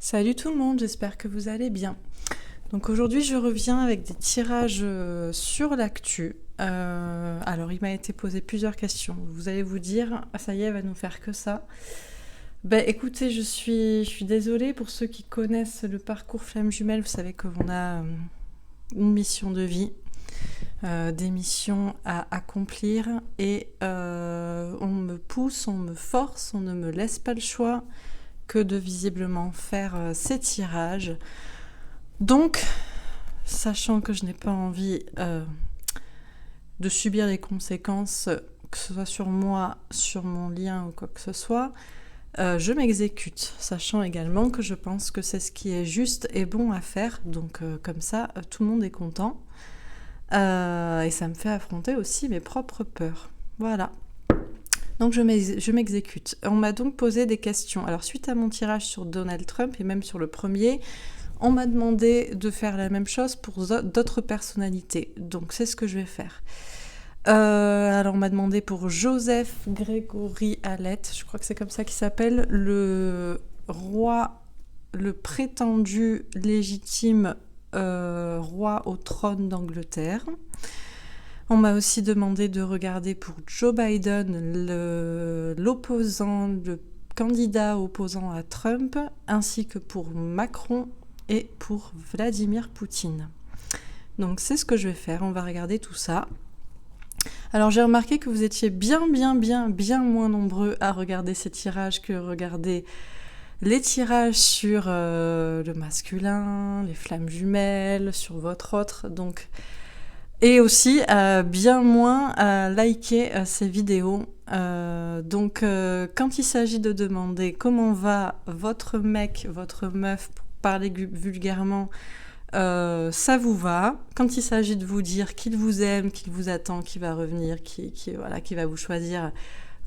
Salut tout le monde, j'espère que vous allez bien. Donc aujourd'hui je reviens avec des tirages sur l'actu. Alors il m'a été posé plusieurs questions. Vous allez vous dire, ah, ça y est, elle va nous faire que ça. Ben écoutez, je suis désolée pour ceux qui connaissent le parcours Flamme Jumelle. Vous savez qu'on a une mission de vie, des missions à accomplir et on me pousse, on me force, on ne me laisse pas le choix que de visiblement faire ces tirages. Donc, sachant que je n'ai pas envie de subir les conséquences, que ce soit sur moi, sur mon lien ou quoi que ce soit, je m'exécute, sachant également que je pense que c'est ce qui est juste et bon à faire. Donc comme ça, tout le monde est content. Et ça me fait affronter aussi mes propres peurs. Voilà. Donc je m'exécute. On m'a donc posé des questions. Alors suite à mon tirage sur Donald Trump et même sur le premier, on m'a demandé de faire la même chose pour d'autres personnalités. Donc c'est ce que je vais faire. Alors on m'a demandé pour Joseph Grégory Hallett, je crois que c'est comme ça qu'il s'appelle, le roi, le prétendu légitime roi au trône d'Angleterre. On m'a aussi demandé de regarder pour Joe Biden, l'opposant, le candidat opposant à Trump, ainsi que pour Macron et pour Vladimir Poutine. Donc c'est ce que je vais faire, on va regarder tout ça. Alors j'ai remarqué que vous étiez bien moins nombreux à regarder ces tirages que regarder les tirages sur le masculin, les flammes jumelles, sur votre autre, donc... Et aussi bien moins à liker ces vidéos. Donc quand il s'agit de demander comment va votre mec, votre meuf, pour parler vulgairement, ça vous va. Quand il s'agit de vous dire qu'il vous aime, qu'il vous attend, qu'il va revenir, qu'il va vous choisir,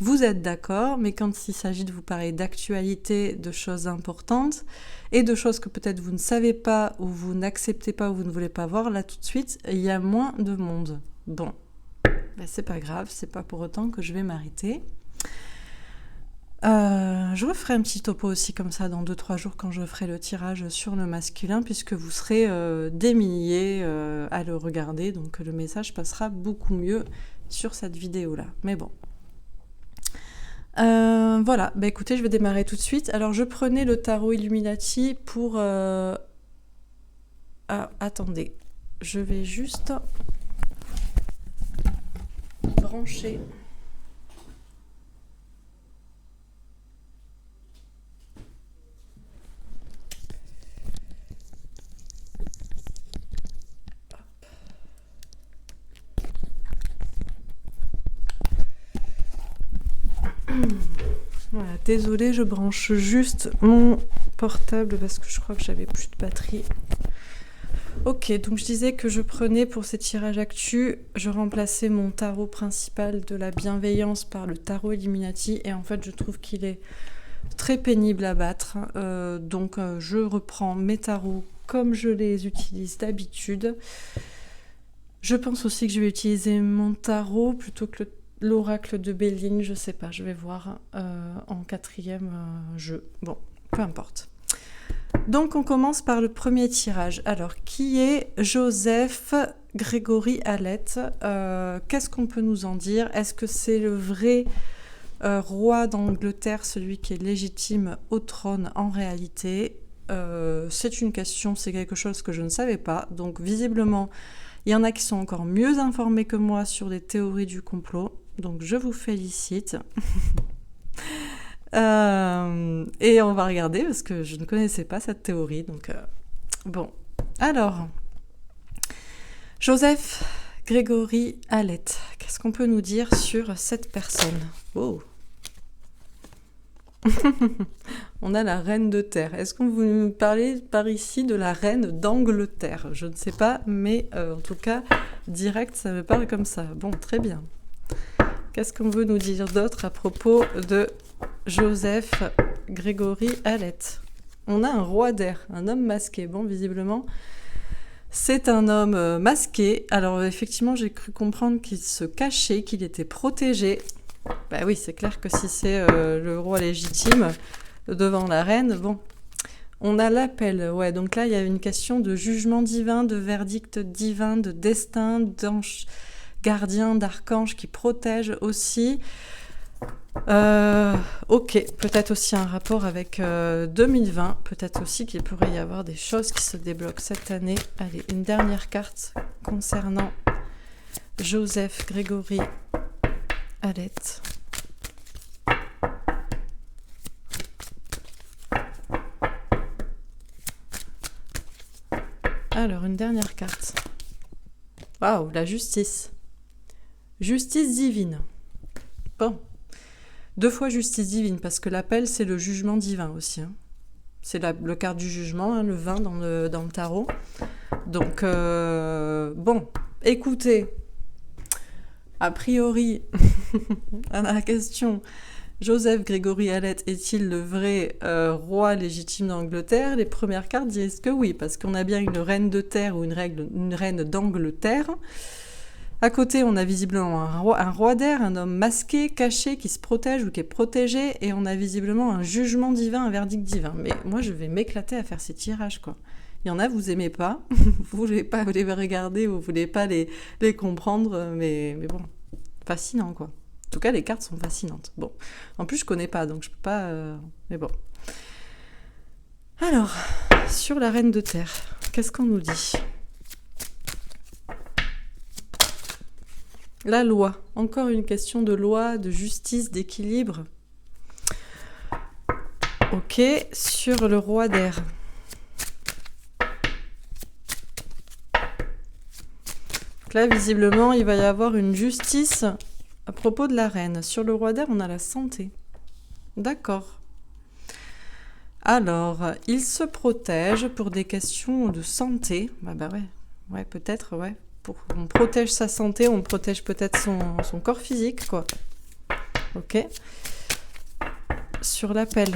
vous êtes d'accord. Mais quand il s'agit de vous parler d'actualité, de choses importantes et de choses que peut-être vous ne savez pas ou vous n'acceptez pas ou vous ne voulez pas voir, là tout de suite, il y a moins de monde. Bon, ben, c'est pas grave, c'est pas pour autant que je vais m'arrêter. Je referai un petit topo aussi comme ça dans 2-3 jours quand je ferai le tirage sur le masculin, puisque vous serez des milliers à le regarder, donc le message passera beaucoup mieux sur cette vidéo-là. Mais bon. Voilà, bah écoutez, je vais démarrer tout de suite. Alors je prenais le tarot Illuminati pour... Ah, attendez, je vais juste brancher... Voilà, désolée, je branche juste mon portable parce que je crois que j'avais plus de batterie. Ok, donc je disais que je prenais pour ces tirages actus, je remplaçais mon tarot principal de la bienveillance par le tarot Illuminati et en fait je trouve qu'il est très pénible à battre. Donc je reprends mes tarots comme je les utilise d'habitude. Je pense aussi que je vais utiliser mon tarot plutôt que l'oracle de Béline, je sais pas, je vais voir en 4e jeu. Bon, peu importe. Donc on commence par le premier tirage. Alors, qui est Joseph Grégory Hallett? Qu'est-ce qu'on peut nous en dire? Est-ce que c'est le vrai roi d'Angleterre, celui qui est légitime au trône en réalité? C'est une question, c'est quelque chose que je ne savais pas. Donc visiblement, il y en a qui sont encore mieux informés que moi sur les théories du complot. Donc je vous félicite. Et on va regarder parce que je ne connaissais pas cette théorie. Donc bon. Alors, Joseph Grégory Hallett. Qu'est-ce qu'on peut nous dire sur cette personne? Oh. On a la reine de terre. Est-ce qu'on vous nous parlez par ici de la reine d'Angleterre? Je ne sais pas, mais en tout cas, direct, ça me parle comme ça. Bon, très bien. Qu'est-ce qu'on veut nous dire d'autre à propos de Joseph Grégory Hallett? On a un roi d'air, un homme masqué. Bon, visiblement, c'est un homme masqué. Alors, effectivement, j'ai cru comprendre qu'il se cachait, qu'il était protégé. Bah oui, c'est clair que si c'est le roi légitime devant la reine, bon, On a l'appel, ouais, donc là il y a une question de jugement divin, de verdict divin, de destin, d'ange gardien, d'archange qui protège aussi. Ok, peut-être aussi un rapport avec 2020, peut-être aussi qu'il pourrait y avoir des choses qui se débloquent cette année. Allez, une dernière carte concernant Joseph Grégory Alette. Alors, une dernière carte. Waouh, la justice. Justice divine. Bon. 2 fois justice divine, parce que l'appel, c'est le jugement divin aussi. Hein. C'est le carte du jugement, hein, le 20 dans le tarot. Donc, bon, écoutez, a priori, à la question... Joseph Grégory Alette est-il le vrai roi légitime d'Angleterre? Les premières cartes disent que oui, parce qu'on a bien une reine de terre ou une reine d'Angleterre. À côté, on a visiblement un roi d'air, un homme masqué, caché, qui se protège ou qui est protégé, et on a visiblement un jugement divin, un verdict divin. Mais moi, je vais m'éclater à faire ces tirages, quoi. Il y en a, vous aimez pas, vous voulez pas les regarder, vous voulez pas les comprendre, mais bon, fascinant, quoi. En tout cas, les cartes sont fascinantes. Bon, en plus, je connais pas, donc je peux pas... Mais bon. Alors, sur la reine de terre, qu'est-ce qu'on nous dit? La loi. Encore une question de loi, de justice, d'équilibre. Ok, sur le roi d'air. Là, visiblement, il va y avoir une justice... À propos de la reine, sur le roi d'air, on a la santé. D'accord. Alors, il se protège pour des questions de santé. Bah ouais, peut-être, ouais. On protège sa santé, on protège peut-être son corps physique, quoi. Ok. Sur l'appel,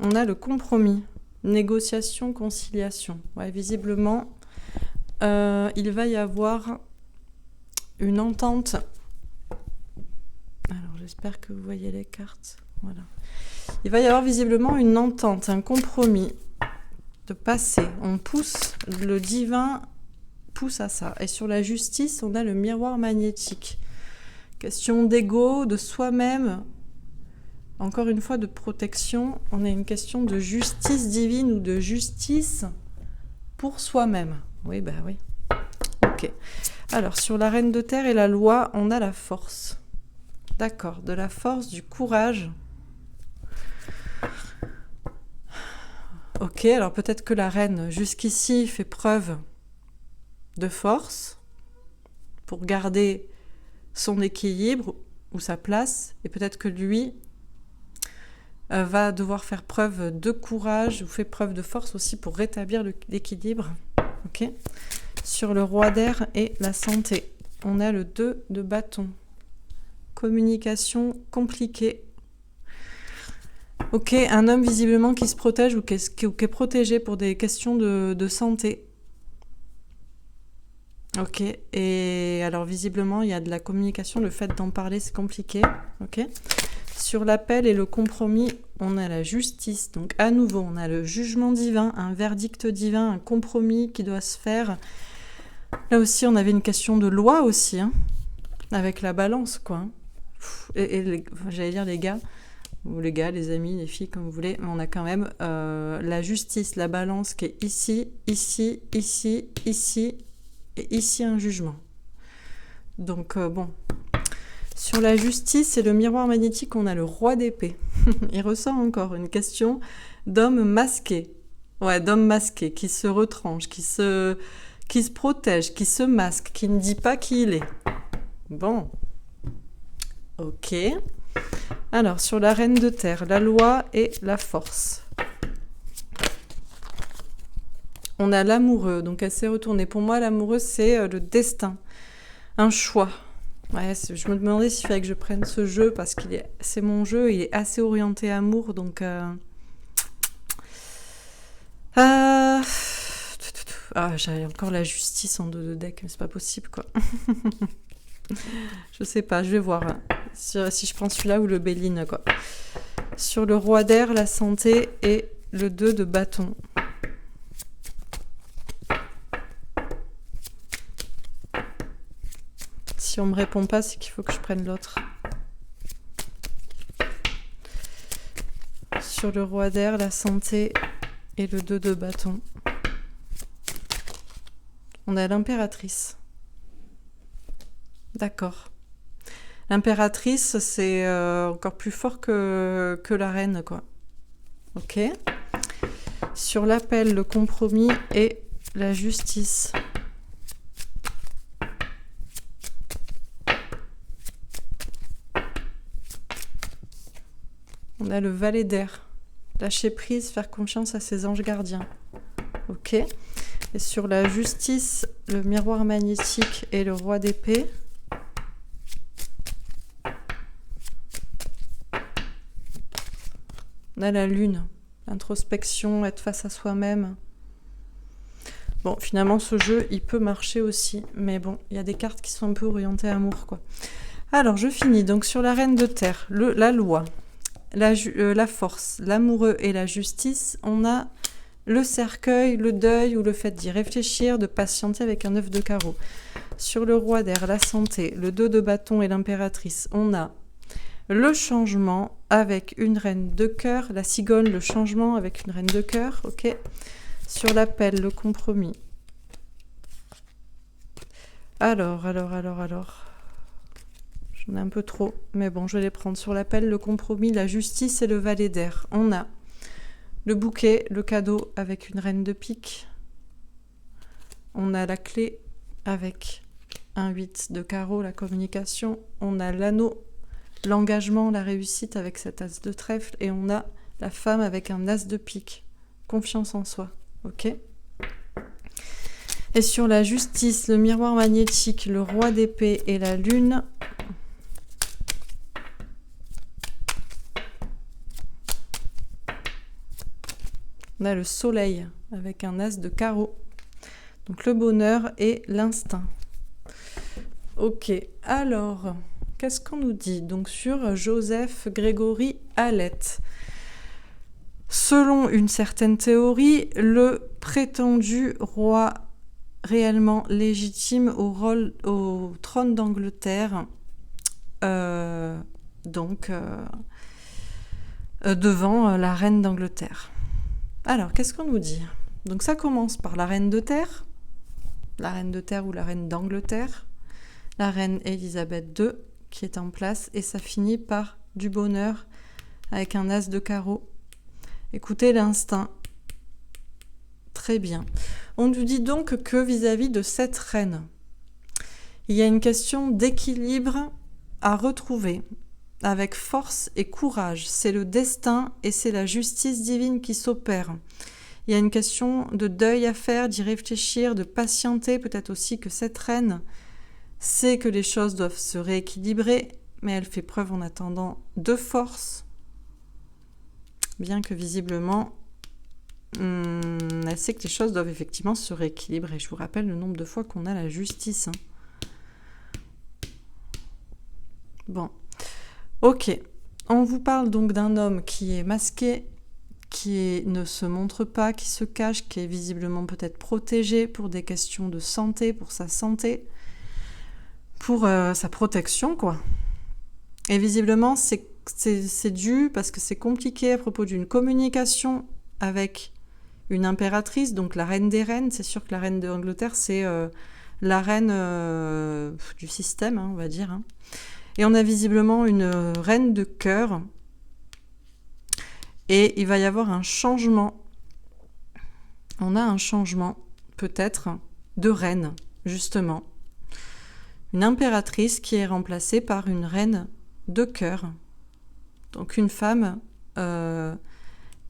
on a le compromis. Négociation, conciliation. Ouais, visiblement, il va y avoir une entente... Alors, j'espère que vous voyez les cartes. Voilà. Il va y avoir visiblement une entente, un compromis de passer. On pousse, le divin pousse à ça. Et sur la justice, on a le miroir magnétique. Question d'ego, de soi-même. Encore une fois, de protection. On a une question de justice divine ou de justice pour soi-même. Oui, bah oui. Ok. Alors, sur la reine de terre et la loi, on a la force. D'accord, de la force, du courage. Ok, alors peut-être que la reine, jusqu'ici, fait preuve de force pour garder son équilibre ou sa place, et peut-être que lui va devoir faire preuve de courage ou fait preuve de force aussi pour rétablir l'équilibre. Ok. Sur le roi d'air et la santé, on a le 2 de bâton. Communication compliquée. Ok, un homme visiblement qui se protège ou qui est protégé pour des questions de santé. Ok, et alors visiblement il y a de la communication, le fait d'en parler c'est compliqué. Ok. Sur l'appel et le compromis, on a la justice. Donc à nouveau, on a le jugement divin, un verdict divin, un compromis qui doit se faire. Là aussi, on avait une question de loi aussi, hein, avec la balance, quoi. J'allais dire les gars, ou les gars, les amis, les filles, comme vous voulez, mais on a quand même la justice, la balance qui est ici, ici, ici, ici, et ici un jugement. Donc bon, sur la justice et le miroir magnétique, on a le roi d'épée. Il ressort encore une question d'homme masqué. Ouais, d'homme masqué, qui se retranche, qui se protège, qui se masque, qui ne dit pas qui il est. Bon. Ok. Alors, sur la reine de terre, la loi et la force. On a l'amoureux, donc elle s'est retournée. Pour moi, l'amoureux, c'est le destin, un choix. Ouais, je me demandais s'il fallait que je prenne ce jeu, parce que c'est mon jeu, il est assez orienté amour, donc... j'avais encore la justice en 2 de deck, mais c'est pas possible, quoi. Je sais pas, je vais voir hein, si je prends celui-là ou le Béline, quoi. Sur le roi d'air, la santé et le 2 de bâton. Si on me répond pas, c'est qu'il faut que je prenne l'autre. Sur le roi d'air, la santé et le 2 de bâton. On a l'impératrice. D'accord. L'impératrice, c'est encore plus fort que la reine, quoi. Ok. Sur l'appel, le compromis et la justice. On a le valet d'air. Lâcher prise, faire confiance à ses anges gardiens. Ok. Et sur la justice, le miroir magnétique et le roi d'épée. On a la lune. L'introspection, être face à soi-même. Bon, finalement, ce jeu, il peut marcher aussi. Mais bon, il y a des cartes qui sont un peu orientées amour, quoi. Alors, je finis. Donc, sur la reine de terre, la loi, la force, l'amoureux et la justice, on a le cercueil, le deuil ou le fait d'y réfléchir, de patienter avec un 9 de carreau. Sur le roi d'air, la santé, le 2 de bâton et l'impératrice, on a le changement avec une reine de cœur, la cigogne, le changement avec une reine de cœur, ok. Sur l'appel, le compromis. Alors. J'en ai un peu trop, mais bon, je vais les prendre. Sur l'appel, le compromis, la justice et le valet d'air. On a le bouquet, le cadeau avec une reine de pique. On a la clé avec un 8 de carreau, la communication. On a l'anneau, l'engagement, la réussite avec cet as de trèfle. Et on a la femme avec un as de pique. Confiance en soi. Ok. Et sur la justice, le miroir magnétique, le roi d'épée et la lune. On a le soleil avec un as de carreau. Donc le bonheur et l'instinct. Ok, alors, qu'est-ce qu'on nous dit? Donc sur Joseph Grégory Hallett. Selon une certaine théorie, le prétendu roi réellement légitime au trône d'Angleterre, devant la reine d'Angleterre. Alors, qu'est-ce qu'on nous dit? Donc ça commence par la reine de terre ou la reine d'Angleterre, la reine Élisabeth II qui est en place, et ça finit par du bonheur avec un as de carreau. Écoutez l'instinct. Très bien. On nous dit donc que vis-à-vis de cette reine, il y a une question d'équilibre à retrouver avec force et courage. C'est le destin et c'est la justice divine qui s'opère. Il y a une question de deuil à faire, d'y réfléchir, de patienter. Peut-être aussi que cette reine sait que les choses doivent se rééquilibrer, mais elle fait preuve en attendant de force, bien que visiblement, elle sait que les choses doivent effectivement se rééquilibrer. Je vous rappelle le nombre de fois qu'on a la justice. Bon. Ok, on vous parle donc d'un homme qui est masqué, ne se montre pas, qui se cache, qui est visiblement peut-être protégé pour des questions de santé, pour sa santé, pour sa protection, quoi. Et visiblement, c'est dû parce que c'est compliqué à propos d'une communication avec une impératrice, donc la reine des reines. C'est sûr que la reine d'Angleterre, c'est la reine du système, hein, on va dire, hein. Et on a visiblement une reine de cœur. Et il va y avoir un changement. On a un changement, peut-être, de reine, justement. Une impératrice qui est remplacée par une reine de cœur. Donc une femme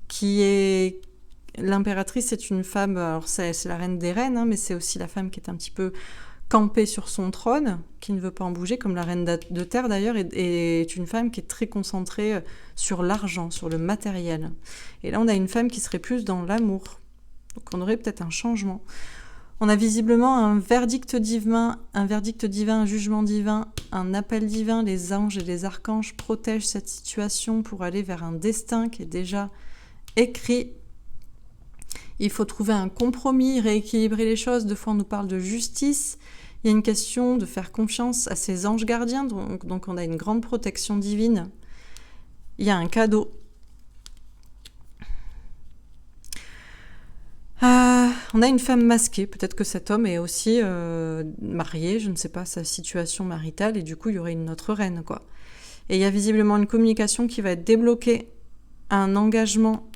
qui est... L'impératrice, c'est une femme... Alors c'est la reine des reines, hein, mais c'est aussi la femme qui est un petit peu... campée sur son trône, qui ne veut pas en bouger, comme la reine de terre d'ailleurs, est une femme qui est très concentrée sur l'argent, sur le matériel. Et là, on a une femme qui serait plus dans l'amour. Donc on aurait peut-être un changement. On a visiblement un verdict divin, un jugement divin, un appel divin. Les anges et les archanges protègent cette situation pour aller vers un destin qui est déjà écrit. Il faut trouver un compromis, rééquilibrer les choses. 2 fois, on nous parle de justice. Il y a une question de faire confiance à ses anges gardiens. Donc on a une grande protection divine. Il y a un cadeau. On a une femme masquée. Peut-être que cet homme est aussi marié. Je ne sais pas sa situation maritale. Et du coup, il y aurait une autre reine, quoi. Et il y a visiblement une communication qui va être débloquée. Un engagement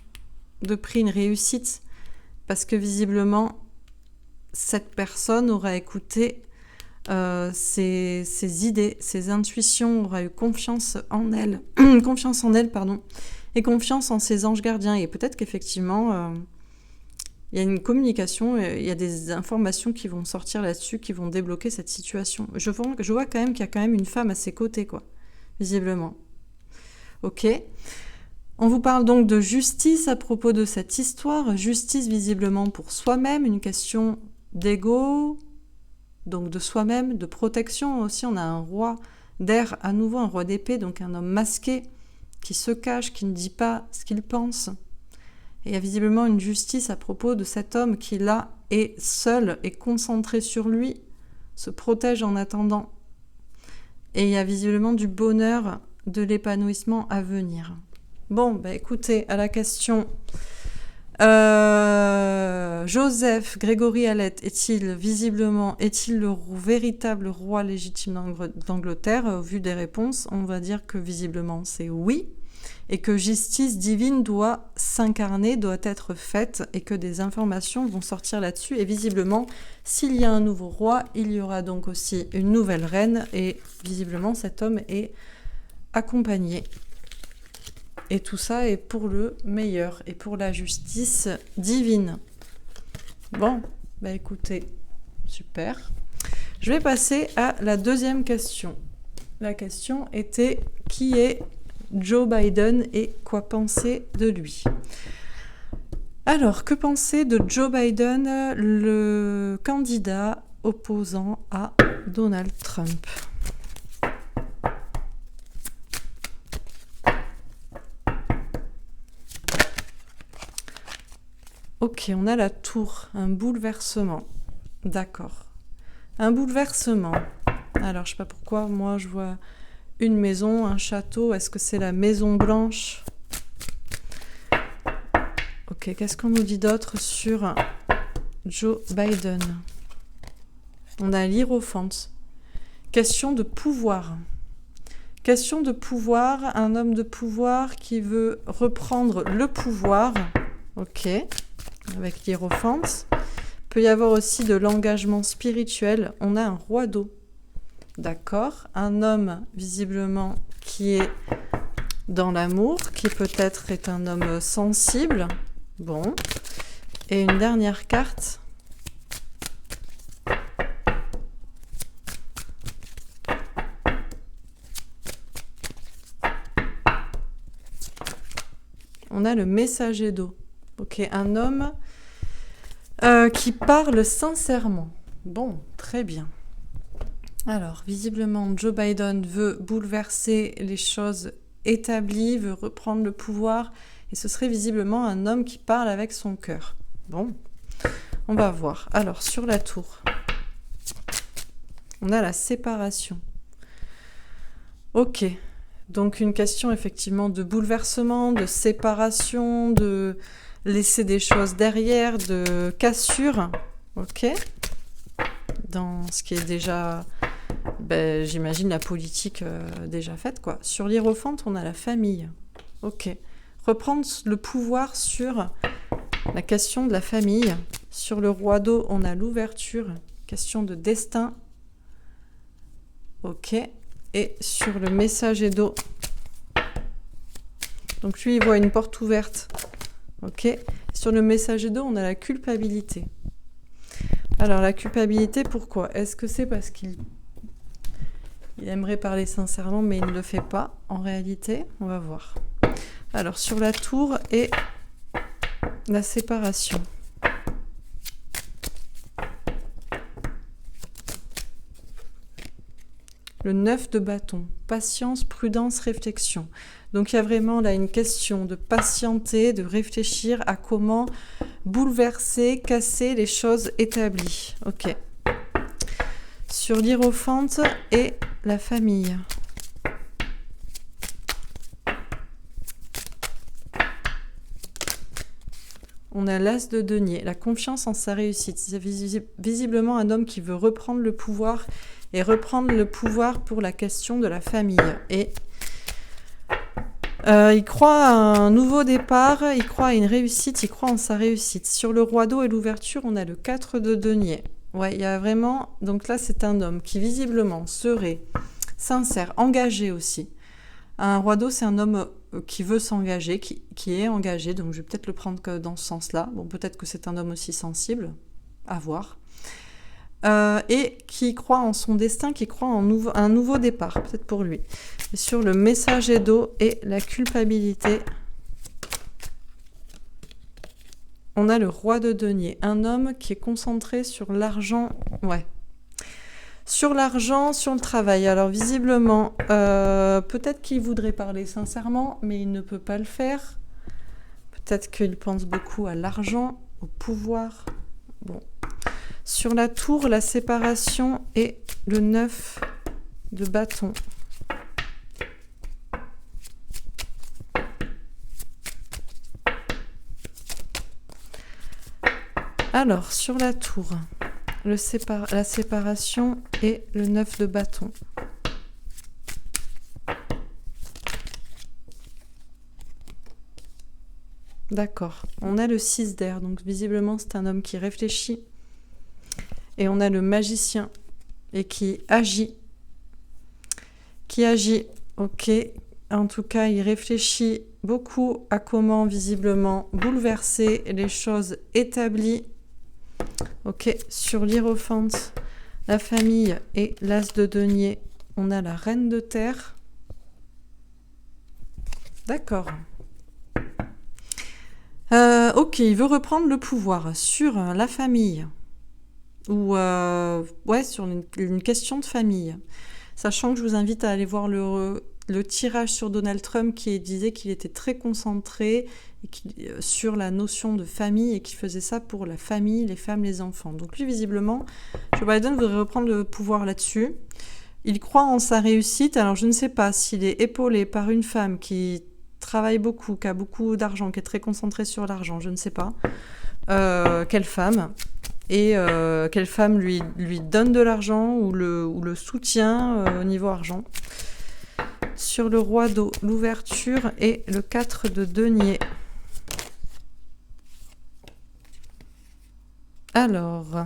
de prix, une réussite. Parce que visiblement, cette personne aura écouté ses idées, ses intuitions, aura eu confiance en elle, et confiance en ses anges gardiens. Et peut-être qu'effectivement, il y a une communication, il y a des informations qui vont sortir là-dessus, qui vont débloquer cette situation. Je vois quand même qu'il y a quand même une femme à ses côtés, quoi, visiblement. Ok. On vous parle donc de justice à propos de cette histoire. Justice visiblement pour soi-même, une question d'ego, donc de soi-même, de protection aussi. On a un roi d'air à nouveau, un roi d'épée, donc un homme masqué qui se cache, qui ne dit pas ce qu'il pense. Et il y a visiblement une justice à propos de cet homme qui là est seul et concentré sur lui, se protège en attendant. Et il y a visiblement du bonheur, de l'épanouissement à venir. Bon, bah écoutez, à la question Joseph Grégory Hallett est-il le véritable roi légitime d'Angleterre? Au vu des réponses, on va dire que visiblement c'est oui, et que justice divine doit s'incarner, doit être faite, et que des informations vont sortir là-dessus. Et visiblement, s'il y a un nouveau roi, il y aura donc aussi une nouvelle reine, et visiblement cet homme est accompagné. Et tout ça est pour le meilleur et pour la justice divine. Bon, bah écoutez, super. Je vais passer à la deuxième question. La question était qui est Joe Biden et quoi penser de lui? Alors, que penser de Joe Biden, le candidat opposant à Donald Trump? Ok, on a la tour, un bouleversement. D'accord. Un bouleversement. Alors, je sais pas pourquoi, moi, je vois une maison, un château. Est-ce que c'est la Maison Blanche? Ok, qu'est-ce qu'on nous dit d'autre sur Joe Biden? On a l'hiérophante. Question de pouvoir. Question de pouvoir, un homme de pouvoir qui veut reprendre le pouvoir. Ok. Avec l'hiérophante. Il peut y avoir aussi de l'engagement spirituel. On a un roi d'eau. D'accord. Un homme, visiblement, qui est dans l'amour, qui peut-être est un homme sensible. Bon. Et une dernière carte. On a le messager d'eau. Ok, un homme qui parle sincèrement. Bon, très bien. Alors, visiblement, Joe Biden veut bouleverser les choses établies, veut reprendre le pouvoir, et ce serait visiblement un homme qui parle avec son cœur. Bon, on va voir. Alors, sur la tour, on a la séparation. Ok, donc une question effectivement de bouleversement, de séparation, de laisser des choses derrière, de cassure, ok, dans ce qui est déjà, j'imagine, la politique déjà faite, quoi. Sur l'hiérophante, on a la famille, ok. Reprendre le pouvoir sur la question de la famille. Sur le roi d'eau, on a l'ouverture, question de destin, ok. Et sur le messager d'eau, donc lui, il voit une porte ouverte. Ok. Sur le messager d'eau, on a la culpabilité. Alors, la culpabilité, pourquoi? Est-ce que c'est parce qu'il aimerait parler sincèrement, mais il ne le fait pas, en réalité? On va voir. Alors, sur la tour et la séparation. Le 9 de bâton. Patience, prudence, réflexion. Donc il y a vraiment là une question de patienter, de réfléchir à comment bouleverser, casser les choses établies. Ok. Sur l'Hiérophante et la famille. On a l'As de denier, la confiance en sa réussite. C'est visiblement un homme qui veut reprendre le pouvoir et reprendre le pouvoir pour la question de la famille. Et il croit à un nouveau départ, il croit à une réussite, il croit en sa réussite. Sur le roi d'eau et l'ouverture, on a le 4 de denier. Ouais, il y a vraiment... Donc là, c'est un homme qui visiblement serait sincère, engagé aussi. Un roi d'eau, c'est un homme qui veut s'engager, qui est engagé, donc je vais peut-être le prendre que dans ce sens-là. Bon, peut-être que c'est un homme aussi sensible, à voir. Et qui croit en son destin, qui croit en un nouveau départ, peut-être pour lui. Et sur le messager d'eau et la culpabilité, on a le roi de denier, un homme qui est concentré sur l'argent, ouais. Sur l'argent, sur le travail. Alors visiblement, peut-être qu'il voudrait parler sincèrement, mais il ne peut pas le faire. Peut-être qu'il pense beaucoup à l'argent, au pouvoir. Bon. Sur la tour, la séparation et le 9 de bâton. Alors, sur la tour, la séparation et le 9 de bâton. D'accord. On a le 6 d'air, donc visiblement c'est un homme qui réfléchit. Et on a le magicien et qui agit. Ok. En tout cas, il réfléchit beaucoup à comment visiblement bouleverser les choses établies. Ok, sur l'Hiérophante, la famille et l'As de denier, on a la reine de terre. D'accord. Ok, il veut reprendre le pouvoir sur la famille. Ou ouais, sur une question de famille. Sachant que je vous invite à aller voir le tirage sur Donald Trump qui disait qu'il était très concentré sur la notion de famille et qu'il faisait ça pour la famille, les femmes, les enfants. Donc lui, visiblement, Joe Biden voudrait reprendre le pouvoir là-dessus. Il croit en sa réussite. Alors je ne sais pas s'il est épaulé par une femme qui travaille beaucoup, qui a beaucoup d'argent, qui est très concentrée sur l'argent, je ne sais pas. Quelle femme et quelle femme lui donne de l'argent ou le soutient au niveau argent. Sur le roi d'eau, l'ouverture et le 4 de denier. Alors,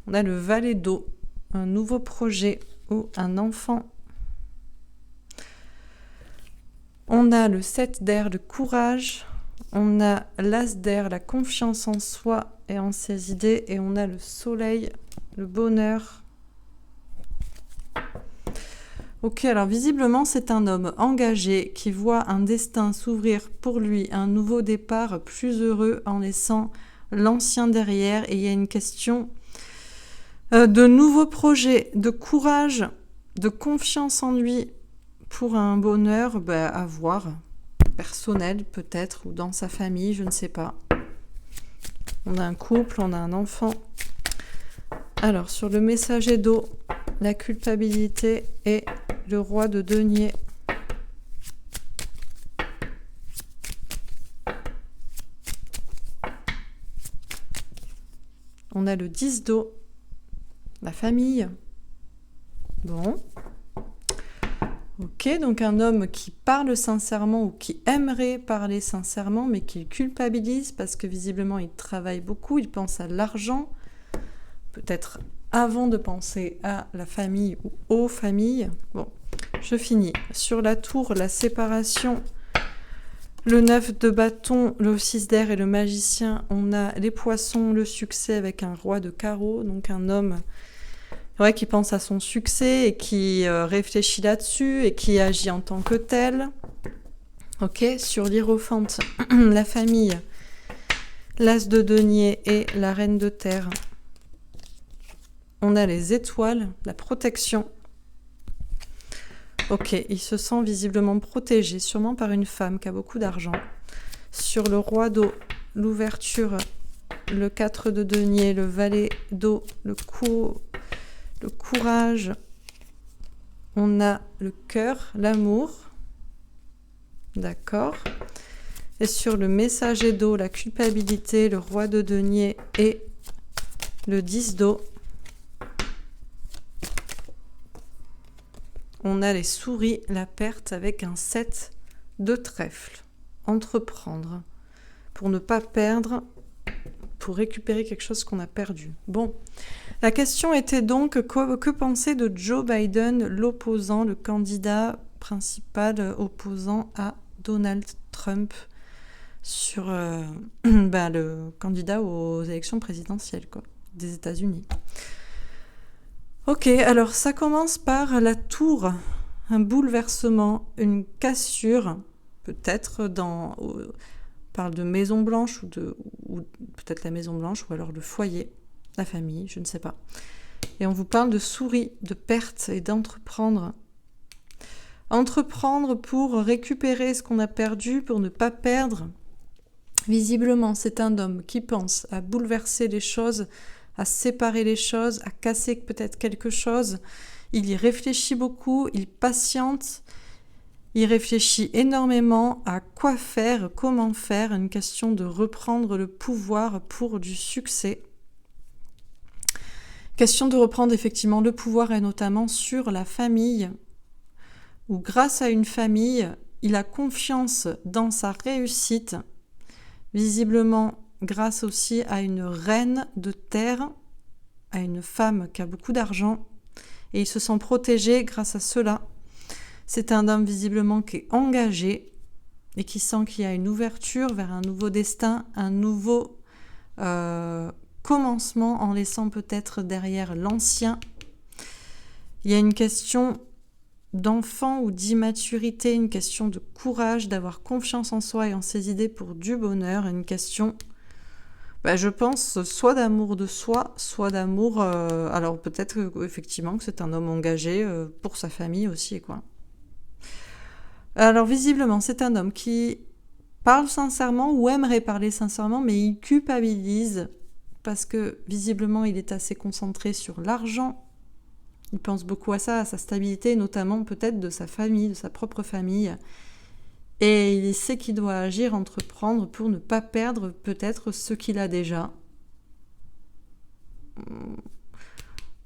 on a le valet d'eau, un nouveau projet ou un enfant. On a le 7 d'air, le courage. On a l'as d'air, la confiance en soi et en ses idées. Et on a le soleil, le bonheur. Ok, alors visiblement, c'est un homme engagé qui voit un destin s'ouvrir pour lui, un nouveau départ plus heureux en laissant l'ancien derrière. Et il y a une question de nouveaux projets, de courage, de confiance en lui pour un bonheur à voir, personnel peut-être, ou dans sa famille, je ne sais pas. On a un couple, on a un enfant. Alors, sur le messager d'eau, la culpabilité et le roi de denier. On a le 10 d'eau, la famille. Bon. Ok, donc un homme qui parle sincèrement ou qui aimerait parler sincèrement, mais qui culpabilise parce que visiblement il travaille beaucoup, il pense à l'argent, peut-être avant de penser à la famille ou aux familles. Bon, je finis. Sur la tour, la séparation, le 9 de bâton, le 6 d'air et le magicien. On a les poissons, le succès avec un roi de carreau, donc un homme qui pense à son succès et qui réfléchit là-dessus et qui agit en tant que tel. Ok, sur l'Hiérophante, la famille, l'as de denier et la reine de terre. On a les étoiles, la protection. Ok, il se sent visiblement protégé, sûrement par une femme qui a beaucoup d'argent. Sur le roi d'eau, l'ouverture, le 4 de denier, le valet d'eau, le courage, on a le cœur, l'amour, d'accord. Et sur le messager d'eau, la culpabilité, le roi de denier et le 10 d'eau, on a les souris, la perte avec un 7 de trèfle. Entreprendre pour ne pas perdre, pour récupérer quelque chose qu'on a perdu. Bon, la question était donc que penser de Joe Biden, l'opposant, le candidat principal opposant à Donald Trump sur le candidat aux élections présidentielles des États-Unis. Ok, alors ça commence par la tour, un bouleversement, une cassure, peut-être on parle de Maison Blanche ou peut-être la Maison Blanche ou alors le foyer, la famille, je ne sais pas. Et on vous parle de souris, de perte et d'entreprendre. Entreprendre pour récupérer ce qu'on a perdu, pour ne pas perdre. Visiblement, c'est un homme qui pense à bouleverser les choses, à séparer les choses, à casser peut-être quelque chose. Il y réfléchit beaucoup, il patiente, il réfléchit énormément à quoi faire, comment faire, une question de reprendre le pouvoir pour du succès. Question de reprendre effectivement le pouvoir et notamment sur la famille, où grâce à une famille, il a confiance dans sa réussite, visiblement grâce aussi à une reine de terre, à une femme qui a beaucoup d'argent, et il se sent protégé grâce à cela. C'est un homme visiblement qui est engagé et qui sent qu'il y a une ouverture vers un nouveau destin, un nouveau commencement en laissant peut-être derrière l'ancien. Il y a une question d'enfant ou d'immaturité, une question de courage, d'avoir confiance en soi et en ses idées pour du bonheur, une question, je pense, soit d'amour de soi, soit d'amour... alors peut-être effectivement que c'est un homme engagé pour sa famille aussi, quoi. Alors visiblement, c'est un homme qui parle sincèrement ou aimerait parler sincèrement, mais il culpabilise parce que visiblement, il est assez concentré sur l'argent. Il pense beaucoup à ça, à sa stabilité, notamment peut-être de sa famille, de sa propre famille. Et il sait qu'il doit agir, entreprendre pour ne pas perdre peut-être ce qu'il a déjà.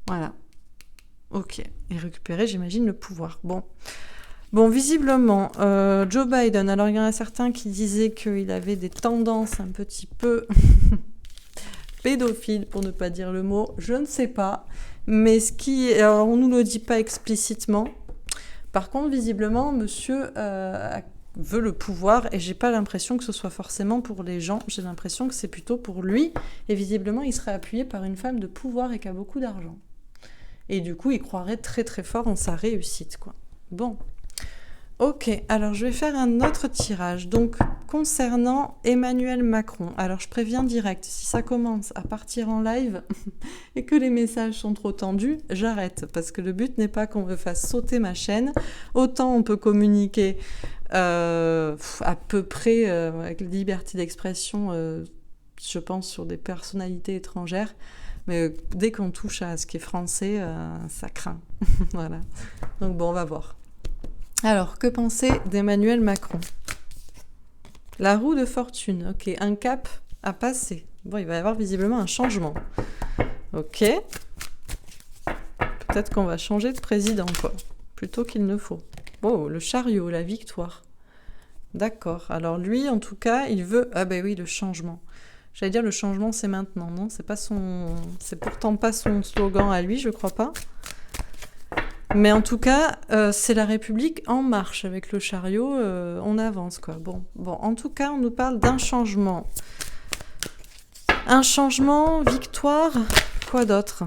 Voilà. Ok. Et récupérer, j'imagine, le pouvoir. Bon, visiblement, Joe Biden, alors il y en a certains qui disaient qu'il avait des tendances un petit peu pédophiles, pour ne pas dire le mot, je ne sais pas. Mais alors on ne nous le dit pas explicitement. Par contre, visiblement, monsieur veut le pouvoir et j'ai pas l'impression que ce soit forcément pour les gens. J'ai l'impression que c'est plutôt pour lui. Et visiblement, il serait appuyé par une femme de pouvoir et qui a beaucoup d'argent. Et du coup, il croirait très très fort en sa réussite, quoi. Bon. Ok, alors je vais faire un autre tirage. Donc, concernant Emmanuel Macron, alors je préviens direct, si ça commence à partir en live et que les messages sont trop tendus, j'arrête. Parce que le but n'est pas qu'on me fasse sauter ma chaîne. Autant on peut communiquer à peu près avec la liberté d'expression, je pense, sur des personnalités étrangères. Mais dès qu'on touche à ce qui est français, ça craint. Voilà. Donc bon, on va voir. Alors, que penser d'Emmanuel Macron ? La roue de fortune, ok, un cap à passer. Bon, il va y avoir visiblement un changement. Ok. Peut-être qu'on va changer de président, quoi. Plutôt qu'il ne faut. Oh, le chariot, la victoire. D'accord. Alors lui, en tout cas, il veut... Ah ben oui, le changement. J'allais dire le changement, c'est maintenant, non ? C'est pourtant pas son slogan à lui, je crois pas. Mais en tout cas, c'est la République en marche avec le chariot, on avance, quoi. Bon, en tout cas, on nous parle d'un changement. Un changement, victoire, quoi d'autre ?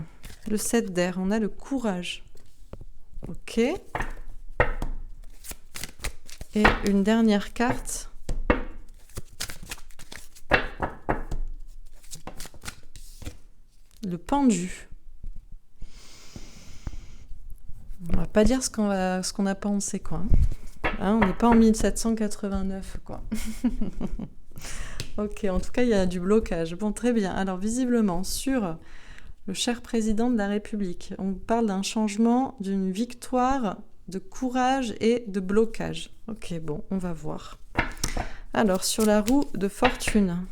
Le 7 d'air, on a le courage. Ok. Et une dernière carte. Le pendu. On va pas dire ce qu'on a pensé, quoi. Hein, on n'est pas en 1789, quoi. Ok, en tout cas, il y a du blocage. Bon, très bien. Alors, visiblement, sur le cher président de la République, on parle d'un changement, d'une victoire, de courage et de blocage. Ok, bon, on va voir. Alors, sur la roue de fortune.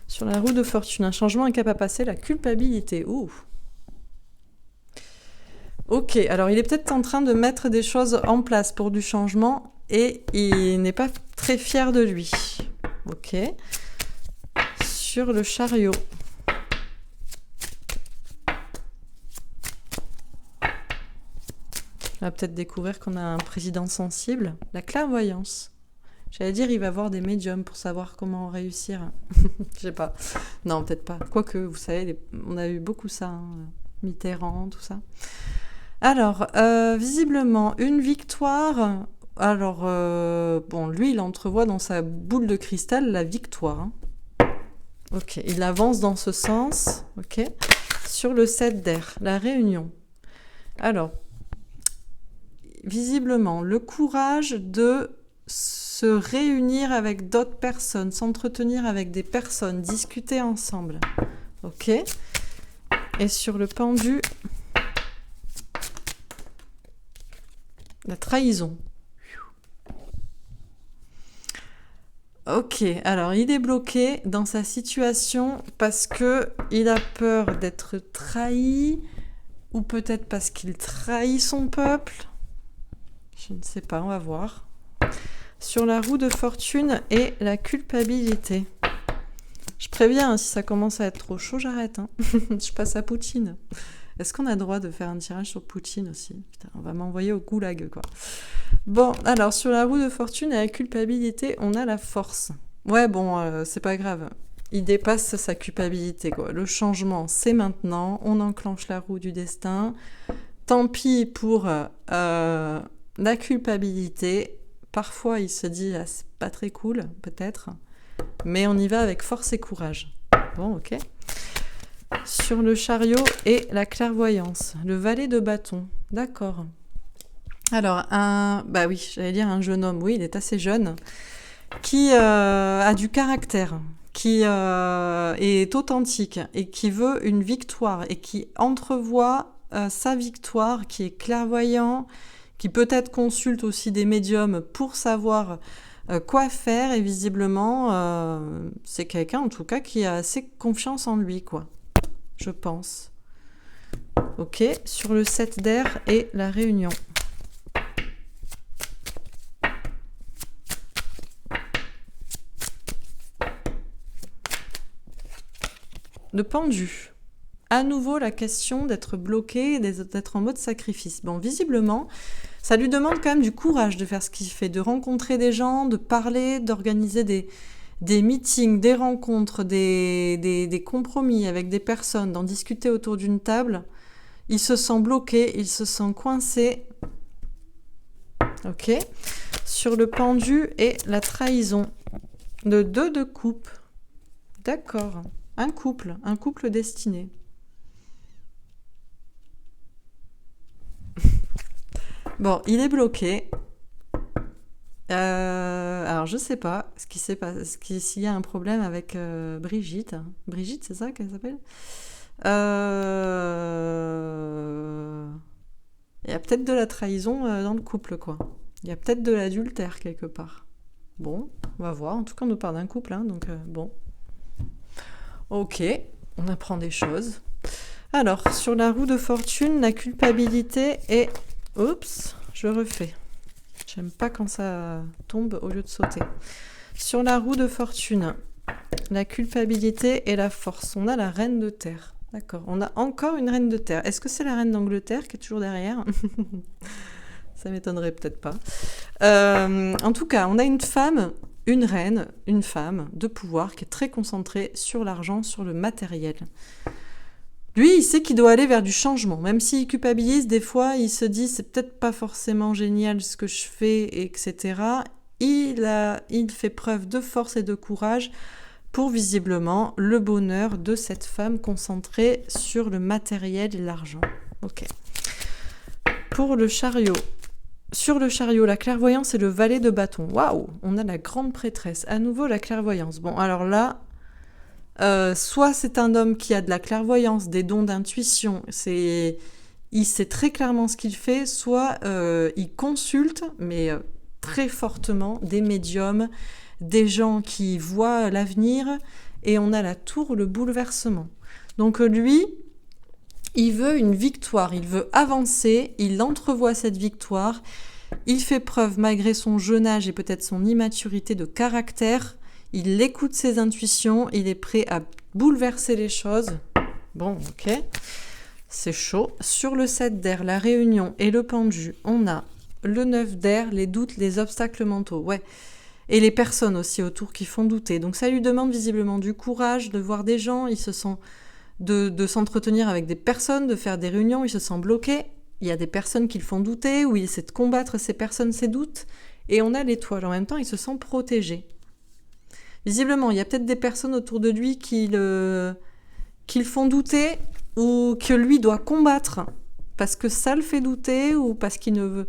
Sur la roue de fortune, un changement, un cap à passer, la culpabilité. Ouh. Ok, alors il est peut-être en train de mettre des choses en place pour du changement et il n'est pas très fier de lui. Ok. Sur le chariot. On va peut-être découvrir qu'on a un président sensible. La clairvoyance. J'allais dire, il va voir des médiums pour savoir comment réussir. Je sais pas. Non, peut-être pas. Quoique, vous savez, on a eu beaucoup ça. Hein. Mitterrand, tout ça. Alors, visiblement, une victoire. Alors, bon, lui, il entrevoit dans sa boule de cristal la victoire. Hein. Ok, il avance dans ce sens. Ok. Sur le 7 d'air, la réunion. Alors, visiblement, le courage de se réunir avec d'autres personnes, s'entretenir avec des personnes, discuter ensemble. Ok. Et sur le pendu, la trahison. Ok, alors il est bloqué dans sa situation parce que il a peur d'être trahi ou peut-être parce qu'il trahit son peuple. Je ne sais pas, on va voir. Sur la roue de fortune et la culpabilité. Je préviens, hein, si ça commence à être trop chaud, j'arrête. Hein. Je passe à Poutine. Est-ce qu'on a le droit de faire un tirage sur Poutine aussi? Putain, on va m'envoyer au goulag, quoi. Bon, alors, sur la roue de fortune et la culpabilité, on a la force. Ouais, bon, c'est pas grave. Il dépasse sa culpabilité, quoi. Le changement, c'est maintenant. On enclenche la roue du destin. Tant pis pour la culpabilité. Parfois, il se dit, ah, c'est pas très cool, peut-être. Mais on y va avec force et courage. Bon, ok. Sur le chariot et la clairvoyance. Le valet de bâton. D'accord. Alors, bah oui, j'allais dire un jeune homme. Oui, il est assez jeune. Qui a du caractère. Qui est authentique. Et qui veut une victoire. Et qui entrevoit sa victoire. Qui est clairvoyant. Qui peut-être consulte aussi des médiums pour savoir quoi faire. Et visiblement, c'est quelqu'un en tout cas qui a assez confiance en lui, quoi. Je pense. Ok, sur le 7 d'air et la réunion. Le pendu. À nouveau, la question d'être bloqué, d'être en mode sacrifice. Bon, visiblement, ça lui demande quand même du courage de faire ce qu'il fait, de rencontrer des gens, de parler, d'organiser des meetings, des rencontres, des compromis avec des personnes, d'en discuter autour d'une table. Il se sent bloqué, il se sent coincé. Ok. Sur le pendu et la trahison. Le 2 de coupe. D'accord. Un couple destiné. Bon, il est bloqué. Alors, je sais pas ce qui s'est passé, s'il y a un problème avec Brigitte. Brigitte, c'est ça qu'elle s'appelle? Il y a peut-être de la trahison dans le couple, quoi. Il y a peut-être de l'adultère quelque part. Bon, on va voir. En tout cas, on nous parle d'un couple, hein, donc bon. Ok, on apprend des choses. Alors, sur la roue de fortune, la culpabilité est... Oups, je refais. J'aime pas quand ça tombe au lieu de sauter. Sur la roue de fortune, la culpabilité et la force. On a la reine de terre. D'accord. On a encore une reine de terre. Est-ce que c'est la reine d'Angleterre qui est toujours derrière? Ça m'étonnerait peut-être pas. En tout cas, on a une femme, une reine, une femme de pouvoir qui est très concentrée sur l'argent, sur le matériel. Lui, il sait qu'il doit aller vers du changement. Même s'il culpabilise, des fois, il se dit c'est peut-être pas forcément génial ce que je fais, etc. Il fait preuve de force et de courage pour visiblement le bonheur de cette femme concentrée sur le matériel et l'argent. Ok. Pour le chariot. Sur le chariot, la clairvoyance et le valet de bâton. Waouh, on a la grande prêtresse. À nouveau, la clairvoyance. Bon, alors là, soit c'est un homme qui a de la clairvoyance, des dons d'intuition, il sait très clairement ce qu'il fait, soit il consulte, mais très fortement, des médiums, des gens qui voient l'avenir, et on a la tour, le bouleversement. Donc lui, il veut une victoire, il veut avancer, il entrevoit cette victoire, il fait preuve, malgré son jeune âge et peut-être son immaturité de caractère, il écoute ses intuitions, il est prêt à bouleverser les choses. Bon, ok, c'est chaud. Sur le 7 d'air, la réunion et le pendu, on a le 9 d'air, les doutes, les obstacles mentaux. Ouais. Et les personnes aussi autour qui font douter. Donc ça lui demande visiblement du courage de voir des gens, il se sent de s'entretenir avec des personnes, de faire des réunions, il se sent bloqué. Il y a des personnes qui le font douter, ou il essaie de combattre ces personnes, ces doutes. Et on a l'étoile. En même temps, il se sent protégé. Visiblement, il y a peut-être des personnes autour de lui qui le font douter, ou que lui doit combattre parce que ça le fait douter, ou parce qu'il ne veut...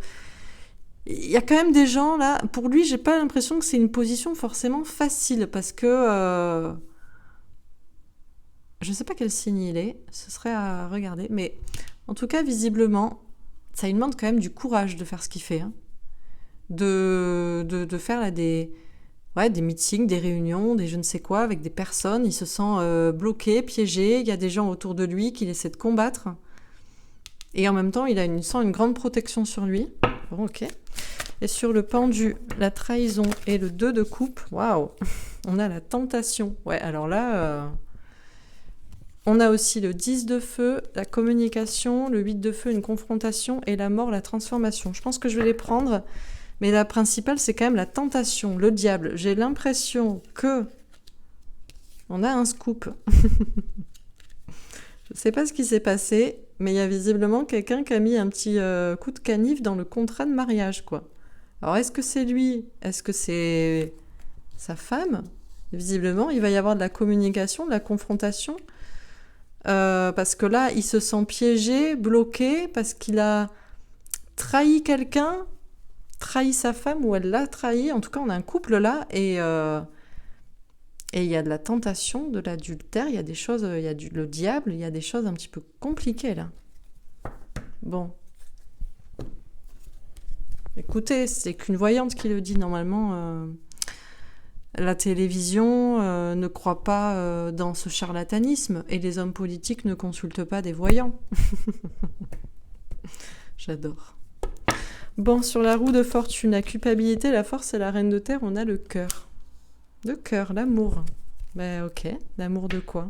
Il y a quand même des gens là, pour lui, j'ai pas l'impression que c'est une position forcément facile, parce que je sais pas quel signe il est, ce serait à regarder, mais en tout cas, visiblement, ça lui demande quand même du courage de faire ce qu'il fait, hein. De faire là des meetings, des réunions, des je ne sais quoi, avec des personnes, il se sent bloqué, piégé, il y a des gens autour de lui qu'il essaie de combattre, et en même temps, il sent une grande protection sur lui. Bon, ok. Et sur le pendu, la trahison et le 2 de coupe, waouh, on a la tentation. Ouais, alors là, on a aussi le 10 de feu, la communication, le 8 de feu, une confrontation, et la mort, la transformation. Je pense que je vais les prendre, mais la principale, c'est quand même la tentation, le diable. J'ai l'impression que on a un scoop. Je ne sais pas ce qui s'est passé, mais il y a visiblement quelqu'un qui a mis un petit coup de canif dans le contrat de mariage, quoi. Alors, est-ce que c'est lui? Est-ce que c'est sa femme? Visiblement, il va y avoir de la communication, de la confrontation. Parce que là, il se sent piégé, bloqué, parce qu'il a trahi quelqu'un, trahi sa femme, ou elle l'a trahi. En tout cas, on a un couple là, et il y a de la tentation, de l'adultère, il y a des choses, il y a le diable, il y a des choses un petit peu compliquées là. Bon. Écoutez, c'est qu'une voyante qui le dit. Normalement, la télévision ne croit pas dans ce charlatanisme, et les hommes politiques ne consultent pas des voyants. J'adore. Bon, sur la roue de fortune, la culpabilité, la force et la reine de terre, on a le cœur. Le cœur, l'amour. Ben ok, l'amour de quoi?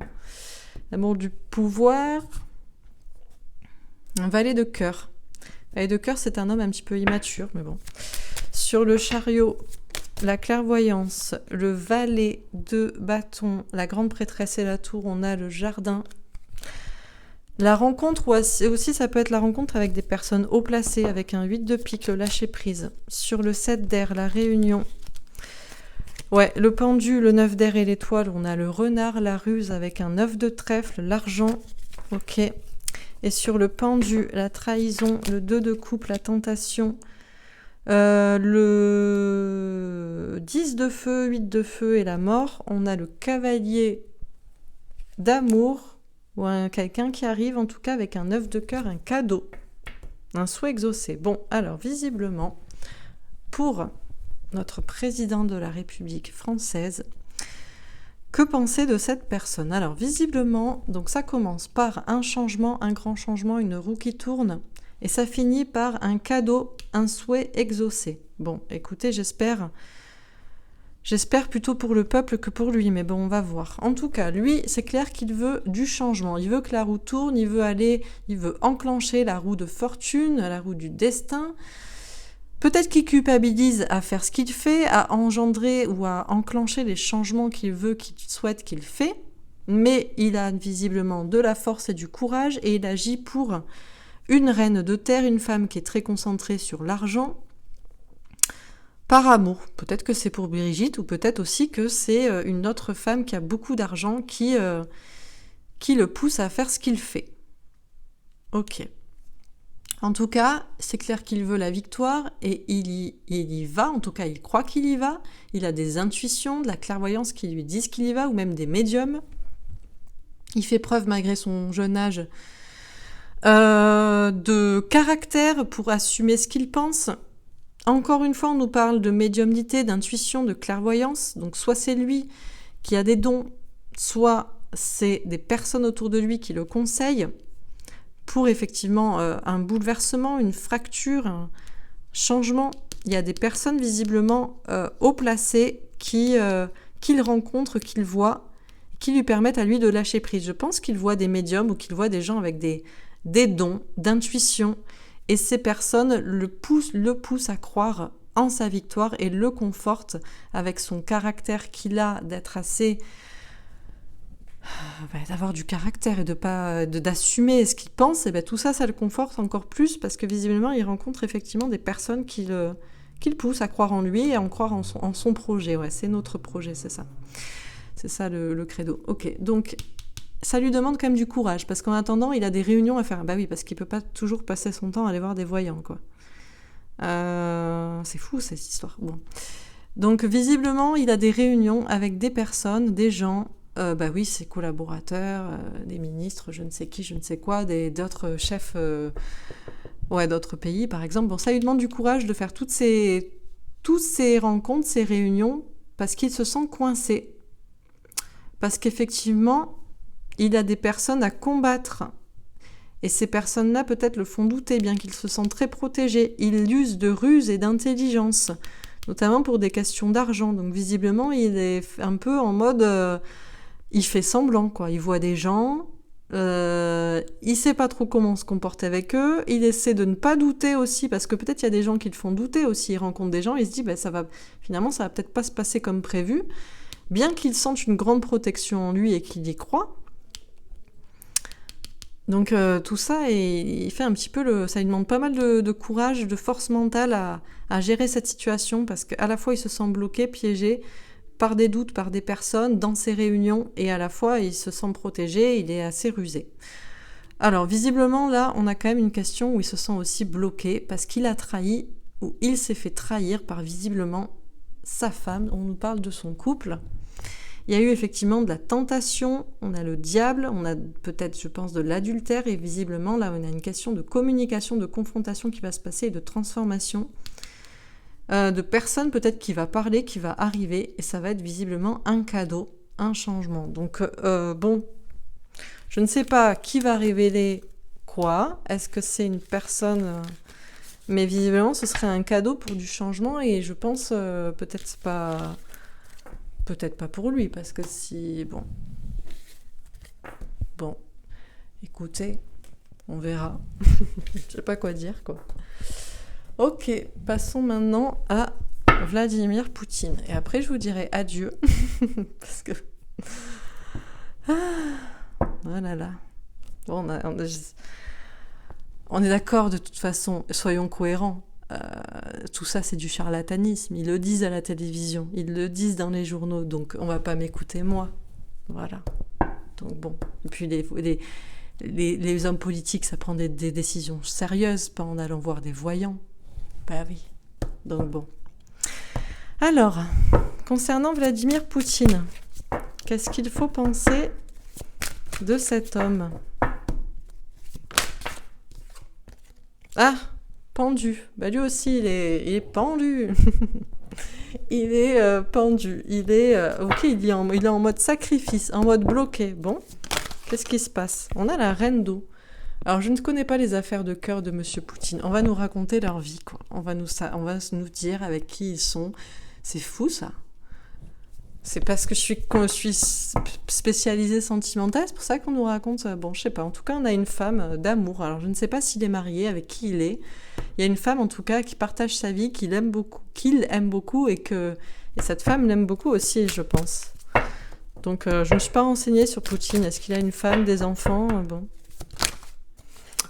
L'amour du pouvoir. Un valet de cœur. Valet de cœur, c'est un homme un petit peu immature, mais bon. Sur le chariot, la clairvoyance, le valet de bâton, la grande prêtresse et la tour, on a le jardin. La rencontre, aussi ça peut être la rencontre avec des personnes haut placées, avec un 8 de pique, le lâcher prise. Sur le 7 d'air, la réunion. Ouais, le pendu, le 9 d'air et l'étoile, on a le renard, la ruse avec un 9 de trèfle, l'argent. Ok. Et sur le pendu, la trahison, le 2 de coupe, la tentation, le 10 de feu, 8 de feu et la mort. On a le cavalier d'amour, ou quelqu'un qui arrive en tout cas avec un 9 de cœur, un cadeau, un souhait exaucé. Bon, alors visiblement, pour notre président de la République française, que penser de cette personne? Alors visiblement, donc ça commence par un changement, un grand changement, une roue qui tourne, et ça finit par un cadeau, un souhait exaucé. Bon, écoutez, j'espère plutôt pour le peuple que pour lui, mais bon, on va voir. En tout cas, lui, c'est clair qu'il veut du changement. Il veut que la roue tourne, il veut enclencher la roue de fortune, la roue du destin. Peut-être qu'il culpabilise à faire ce qu'il fait, à engendrer ou à enclencher les changements qu'il veut, qu'il souhaite qu'il fait, mais il a visiblement de la force et du courage, et il agit pour une reine de terre, une femme qui est très concentrée sur l'argent, par amour. Peut-être que c'est pour Brigitte, ou peut-être aussi que c'est une autre femme qui a beaucoup d'argent qui le pousse à faire ce qu'il fait. Ok. En tout cas, c'est clair qu'il veut la victoire et il y va, en tout cas il croit qu'il y va, il a des intuitions, de la clairvoyance qui lui disent qu'il y va, ou même des médiums. Il fait preuve, malgré son jeune âge, de caractère pour assumer ce qu'il pense. Encore une fois, on nous parle de médiumnité, d'intuition, de clairvoyance, donc soit c'est lui qui a des dons, soit c'est des personnes autour de lui qui le conseillent, pour effectivement un bouleversement, une fracture, un changement. Il y a des personnes visiblement haut placées qu'il rencontre, qu'il voit, qui lui permettent à lui de lâcher prise. Je pense qu'il voit des médiums ou qu'il voit des gens avec des dons, d'intuition, et ces personnes le poussent à croire en sa victoire et le confortent avec son caractère qu'il a d'être assez... d'avoir du caractère et d'assumer ce qu'il pense, et tout ça, ça le conforte encore plus, parce que visiblement, il rencontre effectivement des personnes qui le poussent à croire en lui et à en croire en son projet. Ouais, c'est notre projet, c'est ça. C'est ça le credo. Ok, donc ça lui demande quand même du courage, parce qu'en attendant, il a des réunions à faire. Bah oui, parce qu'il peut pas toujours passer son temps à aller voir des voyants, quoi. C'est fou, cette histoire. Bon. Donc visiblement, il a des réunions avec des personnes, des gens... bah oui, ses collaborateurs, des ministres, je ne sais qui, je ne sais quoi, d'autres chefs d'autres pays, par exemple. Bon, ça lui demande du courage de faire toutes ces rencontres, ces réunions, parce qu'il se sent coincé. Parce qu'effectivement, il a des personnes à combattre. Et ces personnes-là, peut-être, le font douter, bien qu'il se sente très protégé. Il use de ruse et d'intelligence, notamment pour des questions d'argent. Donc, visiblement, il est un peu en mode... il fait semblant, quoi. Il voit des gens, il sait pas trop comment se comporter avec eux, il essaie de ne pas douter aussi, parce que peut-être il y a des gens qui le font douter aussi. Il rencontre des gens, il se dit, finalement, ça va peut-être pas se passer comme prévu, bien qu'il sente une grande protection en lui et qu'il y croit. Donc tout ça, il fait un petit peu ça lui demande pas mal de courage, de force mentale à gérer cette situation, parce qu'à la fois il se sent bloqué, piégé, par des doutes, par des personnes, dans ses réunions, et à la fois, il se sent protégé, il est assez rusé. Alors, visiblement, là, on a quand même une question où il se sent aussi bloqué, parce qu'il a trahi, ou il s'est fait trahir par, visiblement, sa femme. On nous parle de son couple. Il y a eu effectivement de la tentation, on a le diable, on a peut-être, je pense, de l'adultère, et visiblement, là, on a une question de communication, de confrontation qui va se passer, et de transformation. De personnes peut-être qui va parler, qui va arriver, et ça va être visiblement un cadeau, un changement. Donc bon, je ne sais pas qui va révéler quoi. Est-ce que c'est une personne mais visiblement ce serait un cadeau pour du changement, et je pense peut-être pas pour lui, parce que si bon, écoutez, on verra. Je sais pas quoi dire, quoi. Ok, passons maintenant à Vladimir Poutine. Et après, je vous dirai adieu. Parce que... oh là là. Bon, on est d'accord, de toute façon, soyons cohérents. Tout ça, c'est du charlatanisme. Ils le disent à la télévision, ils le disent dans les journaux, donc on va pas m'écouter, moi. Voilà. Donc bon. Et puis les hommes politiques, ça prend des décisions sérieuses, pas en allant voir des voyants. Bah oui. Donc bon. Alors, concernant Vladimir Poutine, qu'est-ce qu'il faut penser de cet homme ? Ah, pendu. Bah lui aussi, il est pendu. Il est pendu. Il est ok, il est en mode sacrifice, en mode bloqué. Bon, qu'est-ce qui se passe ? On a la reine d'eau. Alors, je ne connais pas les affaires de cœur de Monsieur Poutine. On va nous raconter leur vie, quoi. On va nous dire avec qui ils sont. C'est fou, ça. C'est parce que je suis spécialisée sentimentale, c'est pour ça qu'on nous raconte... Bon, je sais pas. En tout cas, on a une femme d'amour. Alors, je ne sais pas s'il est marié, avec qui il est. Il y a une femme, en tout cas, qui partage sa vie, qu'il aime beaucoup, et cette femme l'aime beaucoup aussi, je pense. Donc, je ne me suis pas renseignée sur Poutine. Est-ce qu'il a une femme, des enfants ? Bon...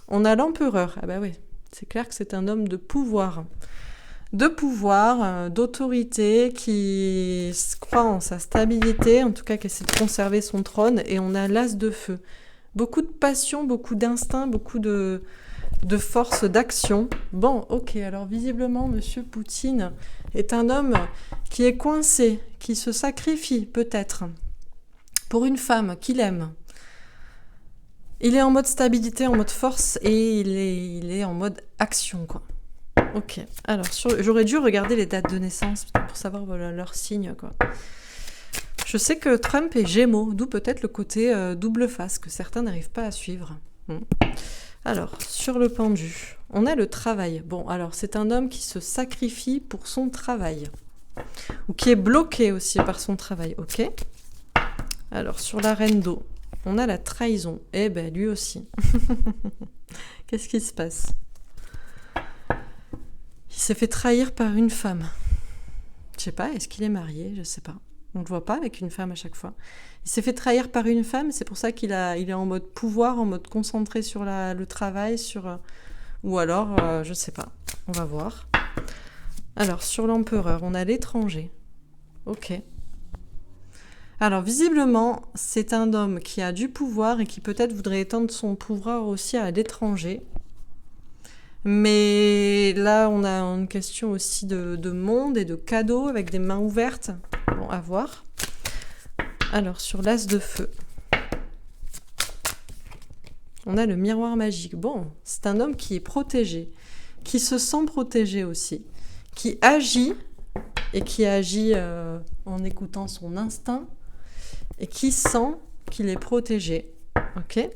On a l'empereur. Ah bah oui, c'est clair que c'est un homme de pouvoir. D'autorité, qui croit en sa stabilité, en tout cas qui essaie de conserver son trône, et on a l'as de feu. Beaucoup de passion, beaucoup d'instinct, beaucoup de force d'action. Bon, ok, alors visiblement, Monsieur Poutine est un homme qui est coincé, qui se sacrifie peut-être pour une femme qu'il aime. Il est en mode stabilité, en mode force et il est en mode action, quoi. Ok, alors j'aurais dû regarder les dates de naissance pour savoir voilà, leur signe, quoi. Je sais que Trump est Gémeaux, d'où peut-être le côté double face que certains n'arrivent pas à suivre. Alors, sur le pendu, on a le travail. Bon, alors c'est un homme qui se sacrifie pour son travail. Ou qui est bloqué aussi par son travail, ok? Alors, sur la reine d'eau, on a la trahison. Eh ben, lui aussi. Qu'est-ce qui se passe? Il s'est fait trahir par une femme. Je sais pas, est-ce qu'il est marié? Je sais pas. On ne le voit pas avec une femme à chaque fois. Il s'est fait trahir par une femme, c'est pour ça il est en mode pouvoir, en mode concentré sur le travail, ou alors, je sais pas. On va voir. Alors, sur l'empereur, on a l'étranger. Ok. Alors, visiblement, c'est un homme qui a du pouvoir et qui peut-être voudrait étendre son pouvoir aussi à l'étranger. Mais là, on a une question aussi de monde et de cadeaux avec des mains ouvertes. Bon, à voir. Alors, sur l'as de feu, on a le miroir magique. Bon, c'est un homme qui est protégé, qui se sent protégé aussi, qui agit en écoutant son instinct et qui sent qu'il est protégé. Ok ?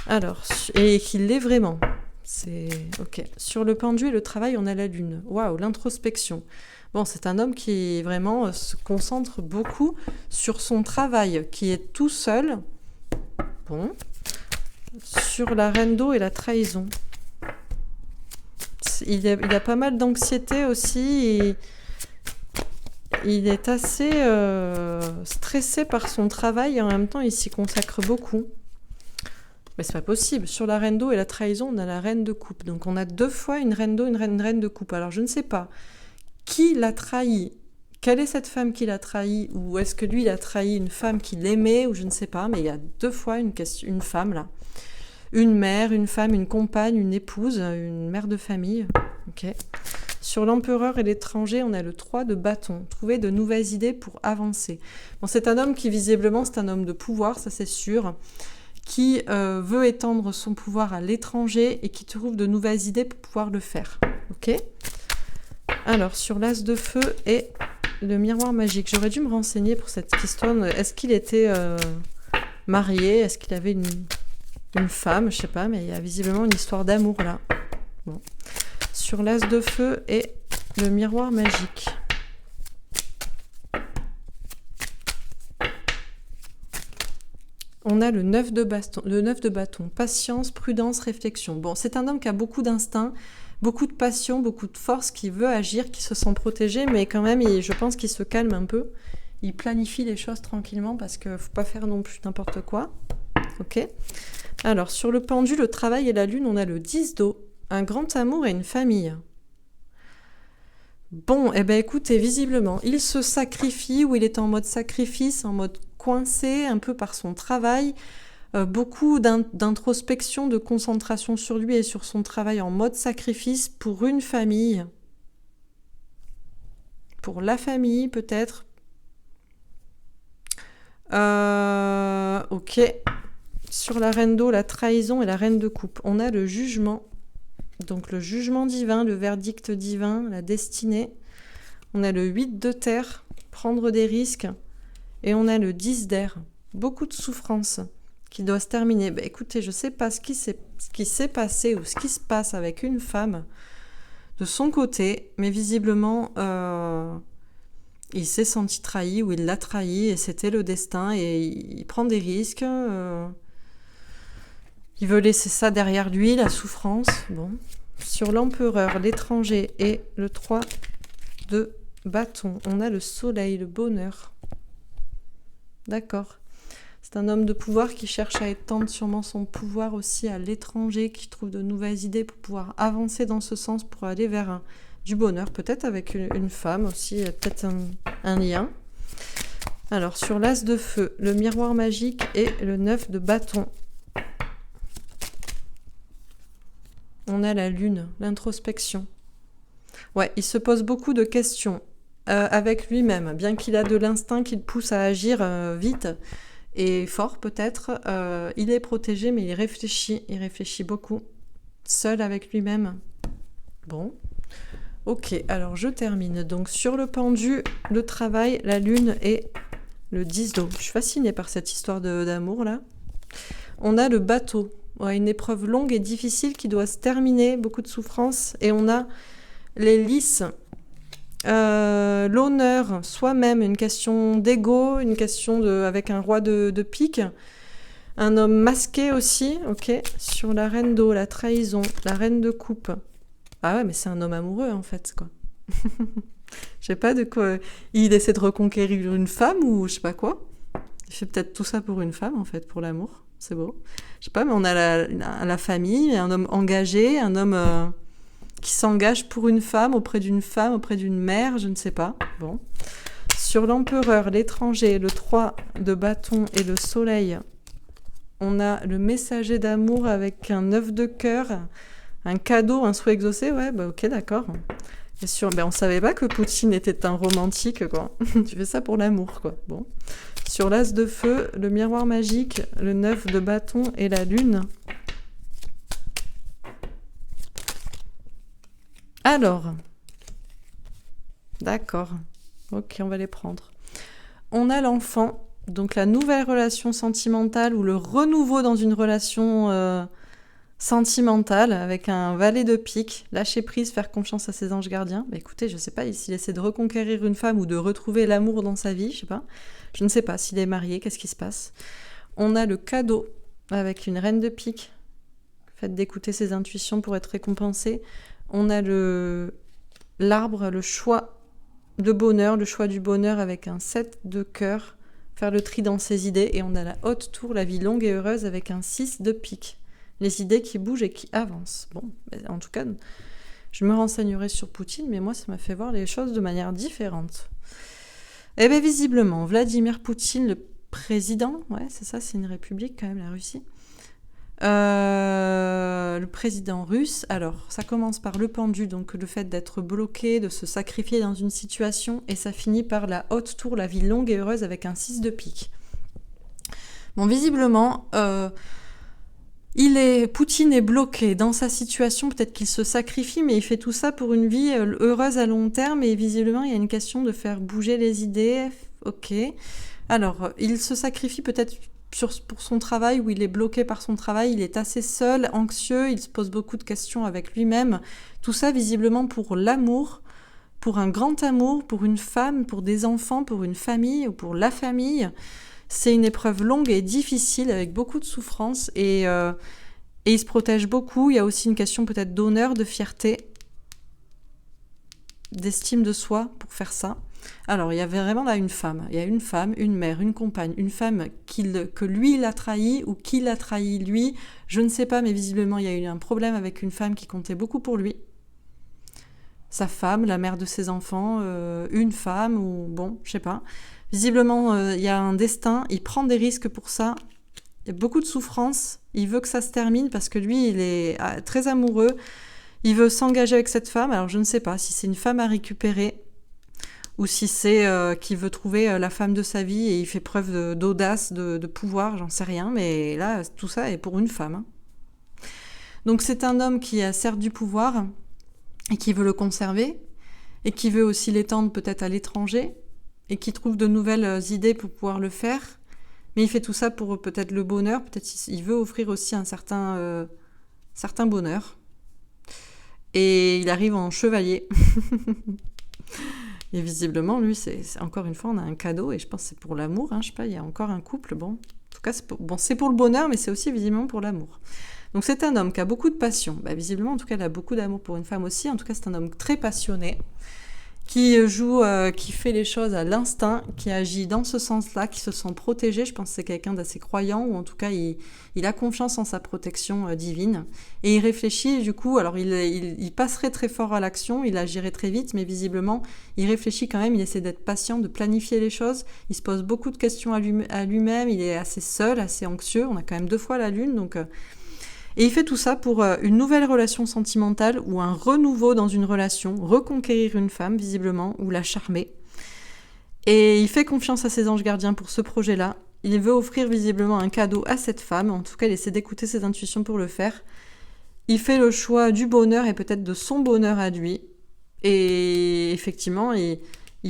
Alors, et qu'il l'est vraiment. C'est ok. Sur le pendu et le travail, on a la lune. Waouh, l'introspection. Bon, c'est un homme qui vraiment se concentre beaucoup sur son travail, qui est tout seul. Bon. Sur la reine d'eau et la trahison. Il a pas mal d'anxiété aussi. Et il est assez stressé par son travail et en même temps, il s'y consacre beaucoup. Mais c'est pas possible. Sur la reine d'eau et la trahison, on a la reine de coupe. Donc on a 2 fois une reine d'eau, une reine de coupe. Alors je ne sais pas qui l'a trahi. Quelle est cette femme qui l'a trahi? Ou est-ce que lui, il a trahi une femme qu'il aimait? Ou je ne sais pas. Mais il y a 2 fois une femme là. Une mère, une femme, une compagne, une épouse, une mère de famille. Ok. Sur l'empereur et l'étranger, on a le 3 de bâton. Trouver de nouvelles idées pour avancer. Bon, c'est un homme qui visiblement, c'est un homme de pouvoir, ça c'est sûr. Qui veut étendre son pouvoir à l'étranger et qui trouve de nouvelles idées pour pouvoir le faire. Ok ? Alors, sur l'as de feu et le miroir magique. J'aurais dû me renseigner pour cette histoire. Est-ce qu'il était marié? Est-ce qu'il avait une femme? Je sais pas, mais il y a visiblement une histoire d'amour là. Bon. Sur l'as de feu et le miroir magique. On a le 9 de bâton. Patience, prudence, réflexion. Bon, c'est un homme qui a beaucoup d'instinct, beaucoup de passion, beaucoup de force, qui veut agir, qui se sent protégé, mais quand même, je pense qu'il se calme un peu. Il planifie les choses tranquillement parce qu'il ne faut pas faire non plus n'importe quoi. Ok ? Alors, sur le pendu, le travail et la lune, on a le 10 d'eau. Un grand amour et une famille. Bon, eh bien écoutez, visiblement, il se sacrifie ou il est en mode sacrifice, en mode coincé un peu par son travail, beaucoup d'introspection, de concentration sur lui et sur son travail en mode sacrifice pour une famille, pour la famille peut-être. Ok, sur la reine d'eau, la trahison et la reine de coupe, on a le jugement. Donc le jugement divin, le verdict divin, la destinée. On a le 8 de terre, prendre des risques. Et on a le 10 d'air, beaucoup de souffrance qui doit se terminer. Ben, écoutez, je ne sais pas ce qui s'est passé ou ce qui se passe avec une femme de son côté, mais visiblement, il s'est senti trahi ou il l'a trahi et c'était le destin et il prend des risques. Il veut laisser ça derrière lui, la souffrance. Bon. Sur l'empereur, l'étranger et le 3 de bâton, on a le soleil, le bonheur. D'accord. C'est un homme de pouvoir qui cherche à étendre sûrement son pouvoir aussi à l'étranger, qui trouve de nouvelles idées pour pouvoir avancer dans ce sens, pour aller vers du bonheur, peut-être avec une femme aussi, peut-être un lien. Alors, sur l'as de feu, le miroir magique et le 9 de bâton. On a la lune, l'introspection. Ouais, il se pose beaucoup de questions avec lui-même, bien qu'il a de l'instinct qui le pousse à agir vite et fort peut-être. Il est protégé, mais il réfléchit beaucoup, seul avec lui-même. Bon, ok, alors je termine. Donc sur le pendu, le travail, la lune et le 10 d'eau. Je suis fascinée par cette histoire d'amour là. On a le bateau, ouais, une épreuve longue et difficile qui doit se terminer, beaucoup de souffrance. Et on a les lys, l'honneur, soi-même, une question d'ego, une question avec un roi de pique. Un homme masqué aussi, ok. Sur la reine d'eau, la trahison, la reine de coupe. Ah ouais, mais c'est un homme amoureux en fait, quoi. Je sais pas de quoi. Il essaie de reconquérir une femme ou je sais pas quoi. Il fait peut-être tout ça pour une femme en fait, pour l'amour. C'est beau. Je sais pas, mais on a la famille, un homme engagé, un homme qui s'engage pour une femme, auprès d'une mère, je ne sais pas. Bon. Sur l'empereur, l'étranger, le 3 de bâton et le soleil, on a le messager d'amour avec un œuf de cœur, un cadeau, un souhait exaucé. Ouais, bah ok, d'accord. Et on savait pas que Poutine était un romantique, quoi. Tu fais ça pour l'amour, quoi. Bon. Sur l'as de feu, le miroir magique, le 9 de bâton et la lune. Alors, d'accord. Ok, on va les prendre. On a l'enfant, donc la nouvelle relation sentimentale ou le renouveau dans une relation sentimentale avec un valet de pique, lâcher prise, faire confiance à ses anges gardiens. Bah écoutez, je sais pas s'il essaie de reconquérir une femme ou de retrouver l'amour dans sa vie, je sais pas. Je ne sais pas s'il est marié, qu'est-ce qui se passe. On a le cadeau avec une reine de pique. Faites d'écouter ses intuitions pour être récompensé. On a l'arbre, le choix de bonheur, le choix du bonheur avec un 7 de cœur, faire le tri dans ses idées. Et on a la haute tour, la vie longue et heureuse avec un 6 de pique. Les idées qui bougent et qui avancent. Bon, en tout cas, je me renseignerai sur Poutine, mais moi, ça m'a fait voir les choses de manière différente. Eh bien, visiblement, Vladimir Poutine, le président, ouais, c'est ça, c'est une république quand même, la Russie. Le président russe, alors ça commence par le pendu, donc le fait d'être bloqué, de se sacrifier dans une situation, et ça finit par la haute tour, la vie longue et heureuse avec un 6 de pique. Bon, visiblement, Poutine est bloqué dans sa situation, peut-être qu'il se sacrifie, mais il fait tout ça pour une vie heureuse à long terme, et visiblement il y a une question de faire bouger les idées, ok. Alors, il se sacrifie peut-être pour son travail, où il est bloqué par son travail, il est assez seul, anxieux, il se pose beaucoup de questions avec lui-même. Tout ça visiblement pour l'amour, pour un grand amour, pour une femme, pour des enfants, pour une famille ou pour la famille. C'est une épreuve longue et difficile avec beaucoup de souffrance et il se protège beaucoup. Il y a aussi une question peut-être d'honneur, de fierté, d'estime de soi pour faire ça. Alors, il y avait vraiment là une femme. Il y a une femme, une mère, une compagne, une femme que lui, il a trahi ou qui l'a trahi lui. Je ne sais pas, mais visiblement, il y a eu un problème avec une femme qui comptait beaucoup pour lui. Sa femme, la mère de ses enfants, une femme ou bon, je sais pas. Visiblement, il y a un destin, il prend des risques pour ça. Il y a beaucoup de souffrance. Il veut que ça se termine parce que lui, il est très amoureux. Il veut s'engager avec cette femme. Alors, je ne sais pas si c'est une femme à récupérer ou si c'est qu'il veut trouver la femme de sa vie et il fait preuve d'audace, de pouvoir, j'en sais rien. Mais là, tout ça est pour une femme. Hein. Donc, c'est un homme qui a certes du pouvoir et qui veut le conserver et qui veut aussi l'étendre peut-être à l'étranger et qui trouve de nouvelles idées pour pouvoir le faire. Mais il fait tout ça pour peut-être le bonheur. Peut-être qu'il veut offrir aussi un certain bonheur. Et il arrive en chevalier. Et visiblement, lui, c'est encore une fois, on a un cadeau. Et je pense que c'est pour l'amour. Hein, je sais pas, il y a encore un couple. Bon, en tout cas, c'est pour le bonheur, mais c'est aussi visiblement pour l'amour. Donc c'est un homme qui a beaucoup de passion. Bah, visiblement, en tout cas, il a beaucoup d'amour pour une femme aussi. En tout cas, c'est un homme très passionné. Qui fait les choses à l'instinct, qui agit dans ce sens-là, qui se sent protégé. Je pense que c'est quelqu'un d'assez croyant, ou en tout cas, il a confiance en sa protection divine. Et il réfléchit, du coup, alors il passerait très fort à l'action, il agirait très vite, mais visiblement, il réfléchit quand même, il essaie d'être patient, de planifier les choses. Il se pose beaucoup de questions à lui-même, il est assez seul, assez anxieux. On a quand même 2 fois la lune, donc... Et il fait tout ça pour une nouvelle relation sentimentale ou un renouveau dans une relation, reconquérir une femme visiblement ou la charmer. Et il fait confiance à ses anges gardiens pour ce projet-là. Il veut offrir visiblement un cadeau à cette femme, en tout cas il essaie d'écouter ses intuitions pour le faire. Il fait le choix du bonheur et peut-être de son bonheur à lui. Et effectivement, il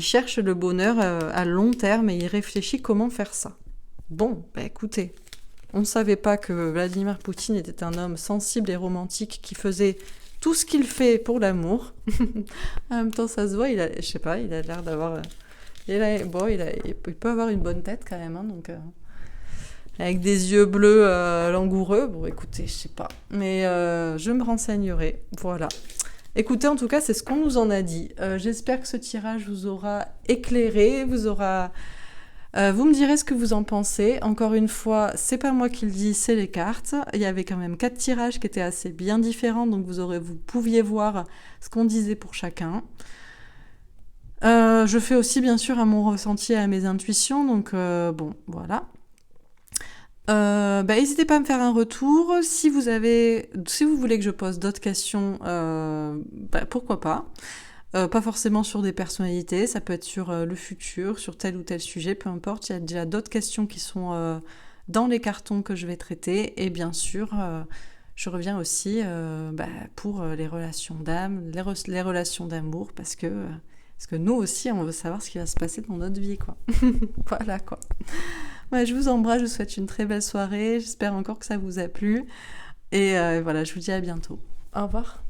cherche le bonheur à long terme et il réfléchit comment faire ça. Bon, bah écoutez, on ne savait pas que Vladimir Poutine était un homme sensible et romantique qui faisait tout ce qu'il fait pour l'amour. En même temps, ça se voit, je sais pas, il a l'air d'avoir... il peut avoir une bonne tête quand même, hein, donc... avec des yeux bleus langoureux. Bon, écoutez, je sais pas. Mais je me renseignerai. Voilà. Écoutez, en tout cas, c'est ce qu'on nous en a dit. J'espère que ce tirage vous aura éclairé, vous me direz ce que vous en pensez. Encore une fois, c'est pas moi qui le dis, c'est les cartes. Il y avait quand même 4 tirages qui étaient assez bien différents, donc vous pouviez voir ce qu'on disait pour chacun. Je fais aussi, bien sûr, à mon ressenti et à mes intuitions, donc bon, voilà. N'hésitez pas à me faire un retour. Si vous voulez que je pose d'autres questions, pourquoi pas. Pas forcément sur des personnalités, ça peut être sur le futur, sur tel ou tel sujet, peu importe. Il y a déjà d'autres questions qui sont dans les cartons que je vais traiter. Et bien sûr, je reviens aussi pour les relations d'âme, les relations d'amour, parce que nous aussi, on veut savoir ce qui va se passer dans notre vie, quoi. Voilà, quoi. Ouais, je vous embrasse, je vous souhaite une très belle soirée. J'espère encore que ça vous a plu. Et voilà, je vous dis à bientôt. Au revoir.